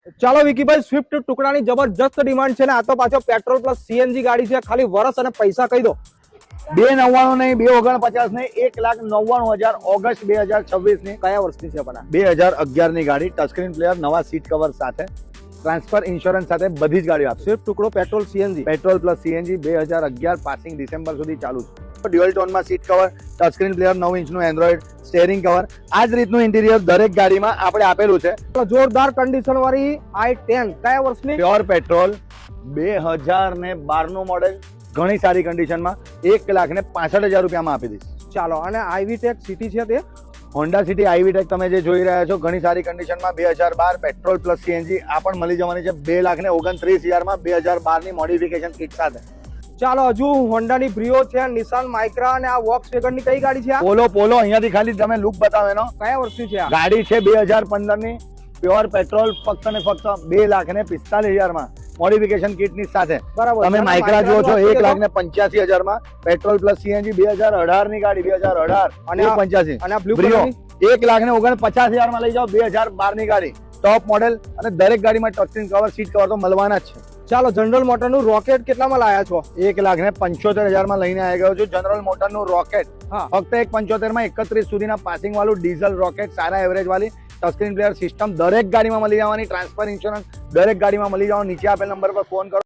ચાલો વિકીભાઈ, સ્વિફ્ટ ટુકડાની જબરજસ્ત ડિમાન્ડ છે ને આ તો પાછો પેટ્રોલ પ્લસ સીએનજી ગાડી છે. ખાલી વર્ષ અને પૈસા કહી દો. 299 નહીં, 249 નહીં, 1,99,000 ઓગસ્ટ 2026 ની. કયા વર્ષની છે પણ 2011 ની ગાડી, ટચસ્ક્રીન પ્લેયર, નવા સીટ કવર સાથે, ટ્રાન્સફર ઇન્સ્યોરન્સ સાથે બધી જ ગાડીઓ આપશે. સ્વિફ્ટ ટુકડો petrol CNG petrol plus CNG 2011 passing December સુધી ચાલુ છે. ડ્યુઅલ ટોનમાં સીટ કવર, ટચસ્ક્રીન પ્લેયર, 9 ઇંચનું એન્ડ્રોઇડ સ્ટેરિંગ કવર, આ જ રીતનું ઇન્ટિરિયર દરેક ગાડીમાં આપણે આપેલું છે. જોરદાર કન્ડિશન વાળી i10 કયા વર્ષની? પ્યોર પેટ્રોલ 2012 નું મોડેલ, ઘણી સારી કન્ડિશનમાં, 1,65,000 રૂપિયામાં આપી દઈશ. ચાલો, અને આઈવી ટેક સિટી છે તે હોન્ડા સિટી આઈવી ટેક તમે જે જોઈ રહ્યા છો ઘણી સારી કન્ડિશનમાં 2012 પેટ્રોલ પ્લસ સીએનજી આ પણ મળી જવાની છે 2,29,000 માં 2012 ની મોડિફિકેશન કિટ સાથે. ચાલો, હજુ હોન્ડાની બ્રિયો છે, નિસાન માઇક્રા અને આ વોક્સવેગન ની કઈ ગાડી છે? પોલો અહીંયાથી ખાલી તમે લુક બતાવો એનો. કયા વર્ષની છે આ ગાડી છે 2015 ની, પ્યોર પેટ્રોલ, ફક્ત ને ફક્ત 2,45,000 માં મોડિફિકેશન કિટ ની સાથે. બરાબર. તમે માઇક્રા જો છો 1,85,000 માં પેટ્રોલ પ્લસ સીએનજી 2018 ની ગાડી, 2018 અને આ 1,85,000 અને આ બ્લુ બ્રિયો કલરની 1,49,000 માં લઈ જાઓ. 2012 ની ગાડી, ટોપ મોડેલ, અને દરેક ગાડીમાં ટચસ્ક્રીન કવર, સીટ કવર તો મળવાના જ છે. ચાલો, જનરલ મોટર નું રોકેટ કેટલામાં લાયા છો? 1,75,000 માં લઈને આવી ગયો છું. જનરલ મોટર નું રોકેટ હા. ફક્ત 1,75 માં 31 સુધીના પાસિંગ વાળું ડીઝલ રોકેટ, સારા એવરેજ વાળી ટચસ્ક્રીન પ્લેયર સિસ્ટમ દરેક ગાડીમાં મળી જવાની. ટ્રાન્સફર ઇન્સ્યોરન્સ દરેક ગાડીમાં મળી જવાનું. નીચે આપેલ નંબર પર ફોન કરો.